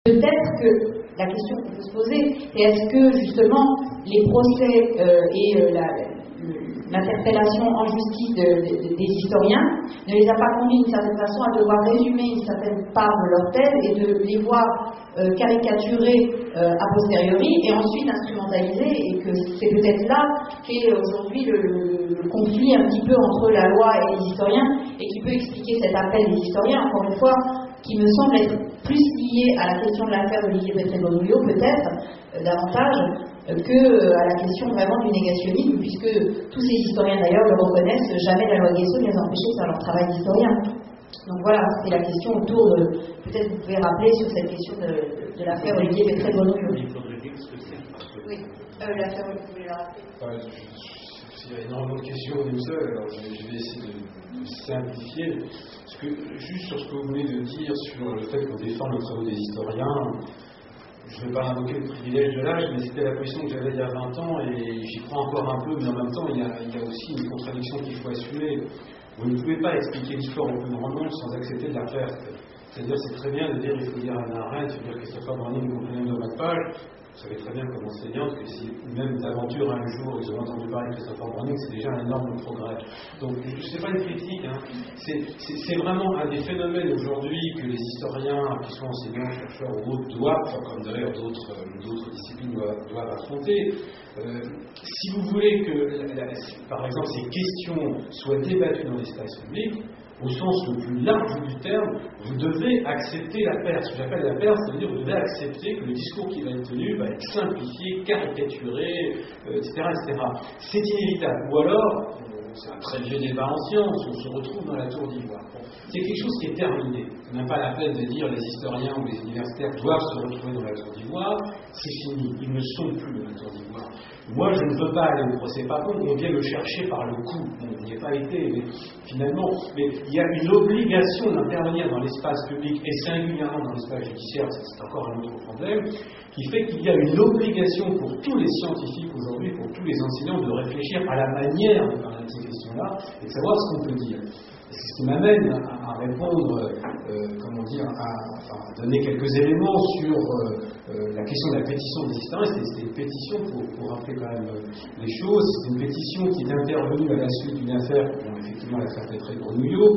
Peut-être que la question qu'on peut se poser, c'est est-ce que justement les procès et l'interpellation en justice des historiens ne les a pas conduits d'une certaine façon à devoir résumer une certaine part de leur thèse et de les voir caricaturés a posteriori et ensuite instrumentalisés, et que c'est peut-être là qu'est aujourd'hui le conflit un petit peu entre la loi et les historiens, et qui peut expliquer cet appel des historiens, encore une fois, qui me semble être plus lié à la question de l'affaire d'Olivier Petret-Bonouillot, peut-être, davantage, que à la question vraiment du négationnisme, puisque tous ces historiens d'ailleurs le reconnaissent, jamais la loi Guesso ne les a empêchés de faire leur travail d'historien. Donc voilà, c'est la question autour de, peut-être vous pouvez rappeler sur cette question de l'affaire Olivier Petret-Bonouillot. Il faudrait dire ce que c'est. Oui, l'affaire, vous voulez la rappeler? Il y a énormément de questions d'une seule, alors je vais essayer de simplifier. Parce que, juste sur ce que vous venez de dire sur le fait qu'on défend le travail des historiens, je ne vais pas invoquer le privilège de l'âge, mais c'était la position que j'avais il y a 20 ans, et j'y crois encore un peu, mais en même temps, il y a aussi une contradiction qu'il faut assumer. Vous ne pouvez pas expliquer l'histoire au plus grand nombre sans accepter de la faire. C'est-à-dire, c'est très bien de dire il faut lire Hannah Arendt, il faut dire Christopher Browning, une compagnie de bas de page. Vous savez très bien comme enseignante que si même d'aventure un jour ils ont entendu parler de Christopher Browning, c'est déjà un énorme progrès. Donc c'est pas une critique, hein. C'est vraiment un des phénomènes aujourd'hui que les historiens, qui sont enseignants, chercheurs ou autres, doivent, comme d'ailleurs d'autres disciplines doivent affronter. Si vous voulez que, par exemple, ces questions soient débattues dans l'espace public, au sens le plus large du terme, vous devez accepter la perte. Ce que j'appelle la perte, c'est-à-dire que vous devez accepter que le discours qui va être tenu va être simplifié, caricaturé, etc., etc. C'est inévitable. Ou alors, c'est un très vieux débat en science, on se retrouve dans la tour d'ivoire. Bon, c'est quelque chose qui est terminé. Ce n'est pas la peine de dire les historiens ou les universitaires doivent se retrouver dans la tour d'ivoire. C'est fini. Ils ne sont plus dans la tour d'ivoire. Moi, je ne veux pas aller au procès par contre, on vient le chercher par le cou. Bon, on n'y est pas été, mais finalement, il y a une obligation d'intervenir dans l'espace public, et singulièrement dans l'espace judiciaire, c'est encore un autre problème, qui fait qu'il y a une obligation pour tous les scientifiques aujourd'hui, pour tous les enseignants, de réfléchir à la manière de parler de ces questions-là, et de savoir ce qu'on peut dire. C'est ce qui m'amène à répondre, à donner quelques éléments sur la question de la pétition des historiens. C'était une pétition, pour rappeler quand même les choses, c'est une pétition qui est intervenue à la suite d'une affaire, effectivement l'affaire Petret-Bonouillot.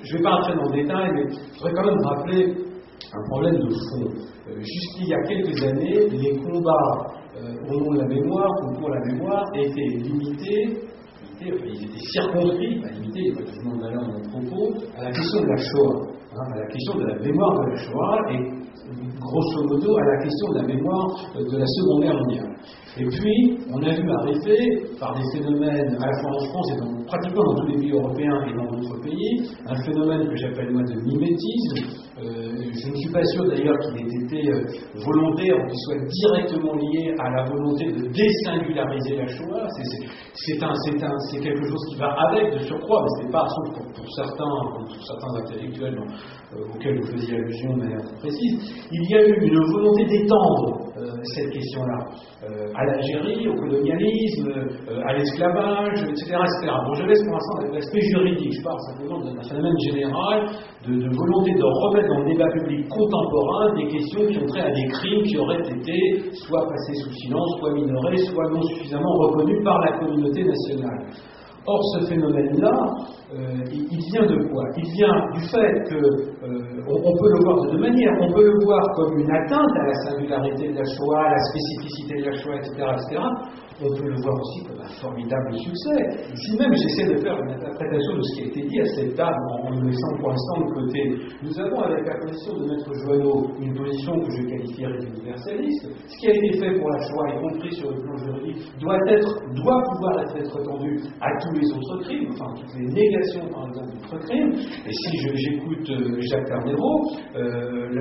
Je ne vais pas rentrer dans le détail, mais je voudrais quand même rappeler un problème de fond. Jusqu'il y a quelques années, les combats au nom de la mémoire ou pour la mémoire étaient limités, ils étaient circonscrits, pas limités, il n'y a pas de jugement de valeur dans mon propos, à la question de la Shoah, à la question de la mémoire de la Shoah et grosso modo à la question de la mémoire de la Seconde Guerre mondiale. Et puis, on a vu arriver, par des phénomènes à la fois en France et pratiquement dans tous les pays européens et dans d'autres pays, un phénomène que j'appelle moi de mimétisme. Je ne suis pas sûr d'ailleurs qu'il ait été volontaire ou qu'il soit directement lié à la volonté de désingulariser la Shoah. C'est quelque chose qui va avec de surcroît, mais ce n'est pas sauf pour certains intellectuels auxquels vous faisiez allusion de manière précise. Il y a eu une volonté d'étendre cette question-là à l'Algérie, au colonialisme, à l'esclavage, etc., etc. Bon, je laisse pour l'instant l'aspect juridique, je parle simplement d'un phénomène général de volonté de remettre dans le débat public contemporain des questions qui ont trait à des crimes qui auraient été soit passés sous silence, soit minorés, soit non suffisamment reconnus par la communauté nationale. Or, ce phénomène-là, il vient de quoi? Il vient du fait qu'on peut le voir de deux manières. On peut le voir comme une atteinte à la singularité de la Shoah, à la spécificité de la Shoah, etc., etc. On peut le voir aussi comme un formidable succès. Si même j'essaie de faire une interprétation de ce qui a été dit à cette table, en le laissant pour l'instant de côté, nous avons avec la position de Maître Joanneau une position que je qualifierais d'universaliste. Ce qui a été fait pour la Shoah, y compris sur le plan juridique, doit pouvoir être étendu à tous les autres crimes, enfin toutes les négations par exemple d'autres crimes. Et si j'écoute Jacques Carnero,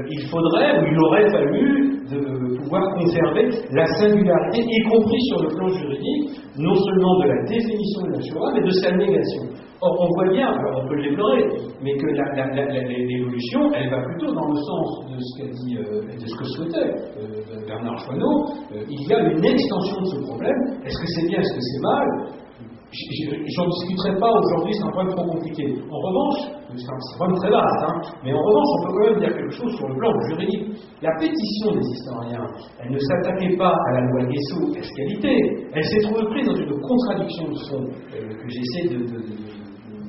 il faudrait, ou il aurait fallu de pouvoir conserver la singularité, y compris sur le plan juridique, non seulement de la définition de la Shoah, mais de sa négation. Or, on voit bien, alors on peut le déplorer, mais que l'évolution, elle va plutôt dans le sens de ce qu'a dit, de ce que souhaitait Bernard Joanneau. Il y a une extension de ce problème. Est-ce que c'est bien, est-ce que c'est mal? j'en discuterai pas aujourd'hui, c'est un problème trop compliqué. En revanche, c'est un problème très vaste, mais en revanche, on peut quand même dire quelque chose sur le plan juridique. La pétition des historiens, elle ne s'attaquait pas à la loi Guesso ès-qualité, elle s'est trouvée prise dans une contradiction de fond que j'essaie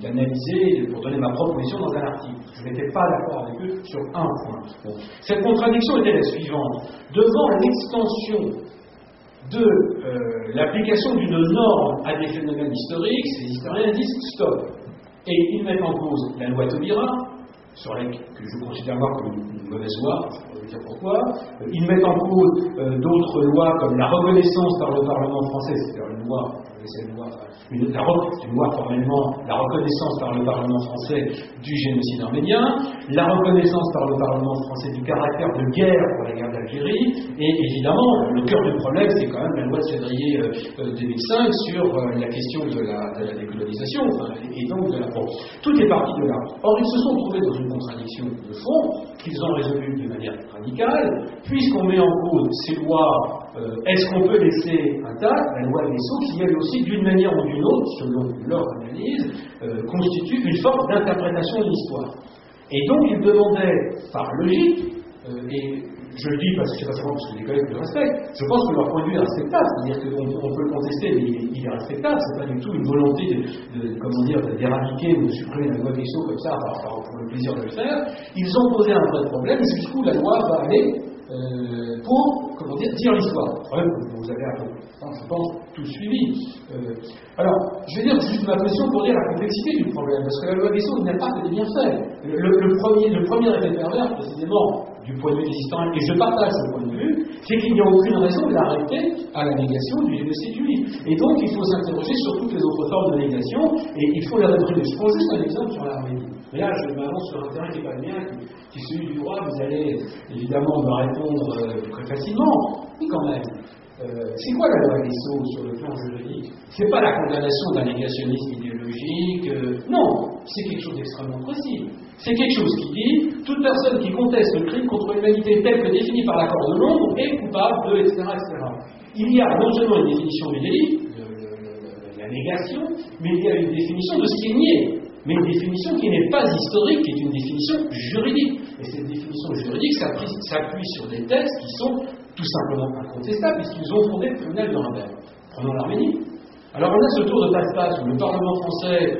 d'analyser pour donner ma propre position dans un article. Je n'étais pas d'accord avec eux sur un point. Bon. Cette contradiction était la suivante. Devant l'extension de l'application d'une norme à des phénomènes historiques, ces historiens disent stop. Et ils mettent en cause la loi Taubira, que je considère moi comme une mauvaise loi, je pourrais vous dire pourquoi. Ils mettent en cause d'autres lois comme la reconnaissance par le Parlement français, c'est-à-dire une loi formellement, la reconnaissance par le Parlement français du génocide arménien, la reconnaissance par le Parlement français du caractère de guerre pour la guerre d'Algérie, et évidemment, le cœur du problème, c'est quand même la loi de février 2005 sur la question de la décolonisation, et donc de la pauvre. Tout est parti de là. Or, ils se sont trouvés dans une contradiction de fond, qu'ils ont résolue de manière radicale, puisqu'on met en cause ces lois. Est-ce qu'on peut laisser intact la loi Guesso qui, elle aussi, d'une manière ou d'une autre, selon leur analyse, constitue une forme d'interprétation de l'histoire. Et donc, ils demandaient, par logique, et je le dis parce que c'est pas seulement parce que les collègues le respectent, je pense que leur point de vue est respectable, c'est-à-dire qu'on peut le contester, mais il est respectable, c'est pas du tout une volonté d'éradiquer ou de supprimer la loi Guesso comme ça, pour le plaisir de le faire. Ils ont posé un vrai problème, jusqu'où la loi va aller pour, dire l'histoire. Le problème que vous avez un peu, je pense, tout suivi. Alors, je vais dire juste ma position pour dire la complexité du problème, parce que la loi Guesso n'a pas que des bienfaits. Le premier effet pervers, précisément, du point de vue des historiens, et je partage ce point de vue, c'est qu'il n'y a aucune raison de l'arrêter à la négation du génocide juif. Et donc, il faut s'interroger sur toutes les autres formes de négation, et il faut les réprimer. Je prends juste un exemple sur l'Arménie. Mais là, je m'avance sur un terrain qui n'est pas le mien, qui est celui du droit. Vous allez évidemment me répondre très facilement. Mais quand même, c'est quoi la loi Guesso sur le plan juridique? C'est pas la condamnation d'un négationnisme idéologique. Non, c'est quelque chose d'extrêmement précis. C'est quelque chose qui dit toute personne qui conteste le crime contre l'humanité tel que défini par l'accord de Londres est coupable de, etc., etc. Il y a non seulement une définition du délit, la négation, mais il y a une définition de ce qui est nié. Mais une définition qui n'est pas historique, qui est une définition juridique. Et cette définition juridique s'appuie sur des textes qui sont tout simplement incontestables, puisqu'ils ont fondé le tribunal de Nuremberg. Prenons l'Arménie. Alors on a ce tour de passe-passe où le Parlement français,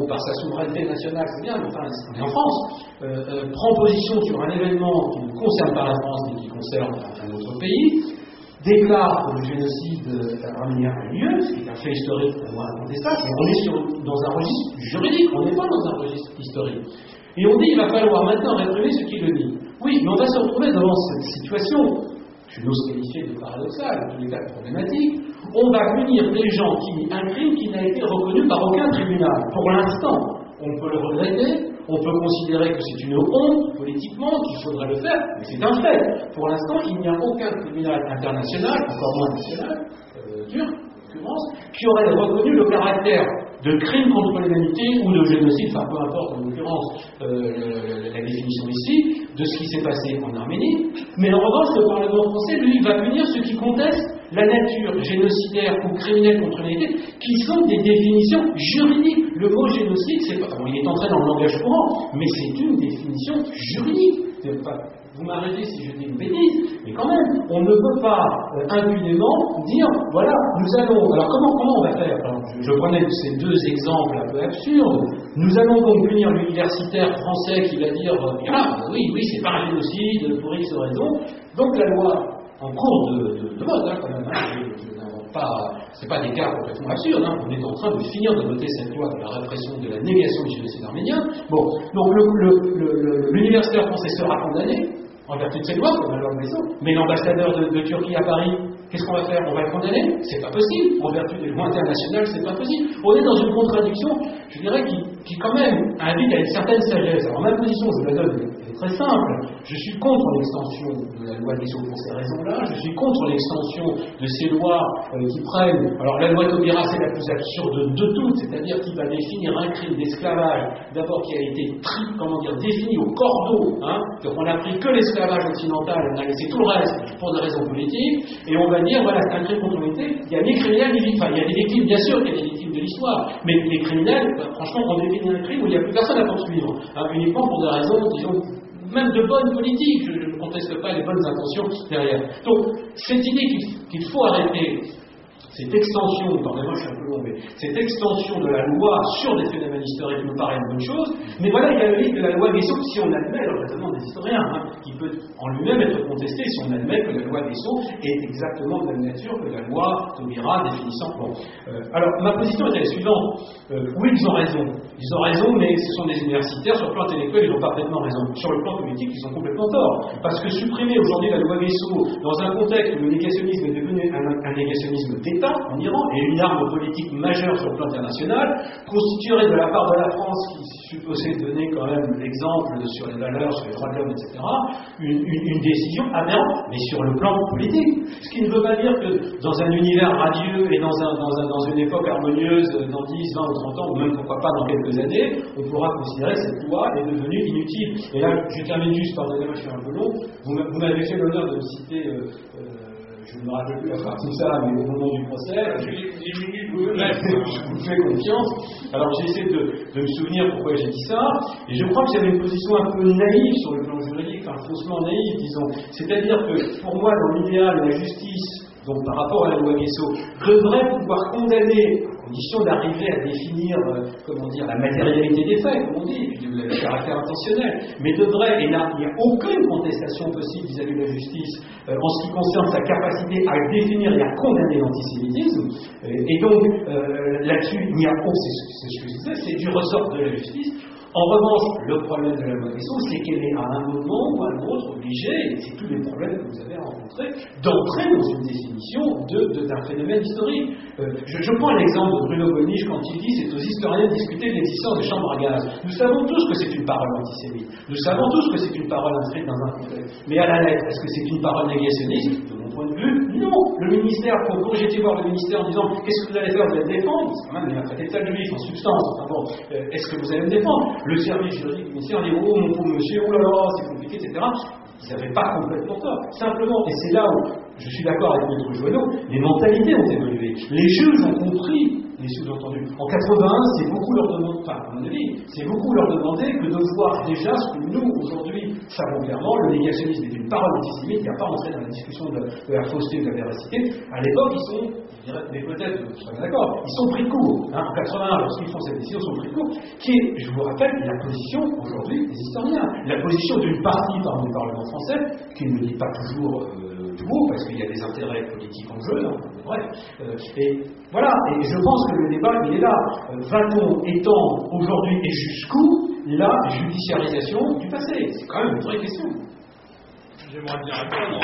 par sa souveraineté nationale, c'est bien, mais enfin, on est en France, prend position sur un événement qui ne concerne pas la France, mais qui concerne un autre pays, déclare que le génocide arménien a lieu, ce qui est un fait historique pour moi incontestable, mais on est dans un registre juridique, on n'est pas dans un registre historique. Et on dit qu'il va falloir maintenant réprimer ce qui le nie. Oui, mais on va se retrouver devant cette situation, je n'ose qualifier de paradoxale, en tous les cas problématique, on va punir des gens qui nient un crime qui n'a été reconnu par aucun tribunal. Pour l'instant, on peut le regretter, on peut considérer que c'est une honte politiquement, qu'il faudrait le faire, mais c'est un fait. Pour l'instant, il n'y a aucun tribunal international, encore moins national, turc, en l'occurrence, qui aurait reconnu le caractère de crime contre l'humanité ou de génocide, enfin peu importe en l'occurrence la définition ici, de ce qui s'est passé en Arménie. Mais en revanche, le Parlement français, lui, va punir ceux qui contestent la nature génocidaire ou criminelle contre l'humanité, qui sont des définitions juridiques. Le mot génocide, c'est pas, bon, il est entré dans le langage courant, mais c'est une définition juridique. Vous m'arrêtez si je dis une bêtise, mais quand même, on ne peut pas impunément dire, voilà, nous allons... Alors comment on va faire? Alors, je prenais ces deux exemples un peu absurdes. Nous allons donc punir l'universitaire français qui va dire, oui, c'est pas un génocide, pour X raisons. Donc la loi, en cours de vote, quand même, c'est pas des cas complètement absurdes, on est en train de finir de voter cette loi de la répression de la négation du génocide arménien. Bon, donc l'universitaire français sera condamné en vertu de cette loi, comme la loi Guesso, mais l'ambassadeur de Turquie à Paris, qu'est-ce qu'on va faire? On va le condamner? C'est pas possible. En vertu des lois internationales, c'est pas possible. On est dans une contradiction, je dirais, qui quand même invite à une certaine sagesse. Alors ma position, je la donne, elle est très simple. Je suis contre l'extension de la loi Guesso pour ces raisons-là. Je suis contre l'extension de ces lois qui prennent... Alors la loi Taubira, c'est la plus absurde de toutes, c'est-à-dire qui va définir un crime d'esclavage, d'abord qui a été défini au cordeau. Donc on n'a pris que l'esclavage occidental, on a laissé tout le reste pour des raisons politiques, et on va dire, voilà, c'est un crime contre l'humanité, il y a ni criminel ni victime. Enfin, il y a des victimes, bien sûr qu'il y a des victimes victimes de l'histoire. Mais les criminels, franchement, on définit un crime où il n'y a plus personne à poursuivre, hein, uniquement pour des raisons, disons, même de bonne politique. Je ne conteste pas les bonnes intentions derrière. Donc, cette idée qu'il faut arrêter cette extension, pardonnez-moi, je suis un peu long, mais cette extension de la loi sur des phénomènes historiques me paraît une bonne chose, mais voilà, il y a le risque de la loi Guessot, si on admet le raisonnement des historiens, hein, qui peut en lui-même être contesté si on admet que la loi Guessot est exactement de la même nature que la loi Taubira définissant. Bon. Alors, ma position est la suivante. Oui, ils ont raison. Ils ont raison, mais ce sont des universitaires. Sur le plan intellectuel, ils ont parfaitement raison. Sur le plan politique, ils ont complètement tort. Parce que supprimer aujourd'hui la loi Guessot dans un contexte où le négationnisme est devenu un négationnisme d'État en Iran et une arme politique majeure sur le plan international, constituerait de la part de la France, qui supposait donner quand même l'exemple sur les valeurs, sur les droits de l'homme, etc., une décision aberrante, mais sur le plan politique. Ce qui ne veut pas dire que dans un univers radieux et dans une époque harmonieuse, dans 10, 20 ou 30 ans, ou même pourquoi pas dans quelques années, on pourra considérer que cette loi est devenue inutile. Et là, je termine juste, pardonnez-moi, je suis un peu long, vous m'avez fait l'honneur de me citer... je ne me rappelle plus la phrase comme ça, mais au moment du procès, je vous fais confiance. Alors j'essaie de me souvenir pourquoi j'ai dit ça, et je crois que j'avais une position un peu naïve sur le plan juridique, enfin faussement naïve, disons. C'est-à-dire que pour moi, dans l'idéal, la justice, donc par rapport à la loi Guessot, devrait pouvoir condamner, à condition d'arriver à définir, comment dire, la matérialité des faits, comme on dit, et puis le caractère intentionnel, mais devrait, et là, il n'y a aucune contestation possible vis-à-vis de la justice en ce qui concerne sa capacité à définir et à condamner l'antisémitisme, et donc là-dessus, il n'y a aucun, c'est ce que je disais, c'est du ressort de la justice. En revanche, le problème de la loi Guessot, c'est qu'elle est à un moment ou à un autre obligée, et c'est tous les problèmes que vous avez rencontrés, d'entrer dans une définition d'un phénomène historique. Je prends l'exemple de Bruno Gollnisch quand il dit c'est aux historiens de discuter de l'existence des chambres à gaz. Nous savons tous que c'est une parole antisémite. Nous savons tous que c'est une parole inscrite dans un contexte. Mais à la lettre, est-ce que c'est une parole négationniste? De mon point de vue, non. Le ministère, quand j'étais voir le ministère en disant qu'est-ce que vous allez faire, vous allez me défendre, c'est quand même il a traité de ça de juif en substance. Enfin bon, est-ce que vous allez me défendre? Le service juridique du ministère dit oh mon pauvre monsieur, oh là là, c'est compliqué, etc. Ils n'avaient pas complètement tort. Simplement, et c'est là où je suis d'accord avec Maître Joanneau, les mentalités ont évolué. Les juges ont compris les sous-entendus. En 81, c'est beaucoup leur demander, enfin, à mon avis, c'est beaucoup leur demander que de voir déjà ce que nous, aujourd'hui, savons clairement, le négationnisme est une parole antisémite, il n'y a pas entré dans la discussion de la fausseté ou de la véracité. À l'époque, ils sont, je dirais, mais peut-être, vous serez d'accord, ils sont pris de court. Hein. En 81, lorsqu'ils font cette décision, ils sont pris de court, qui est, je vous rappelle, la position, aujourd'hui, des historiens. La position d'une partie parmi le Parlement français, qui ne le dit pas toujours tout, parce qu'il y a des intérêts politiques en jeu, hein, bref. Et voilà, et je pense que le débat, il est là. Va-t-on étendre aujourd'hui et jusqu'où la judiciarisation du passé? C'est quand même une vraie question. J'aimerais bien répondre.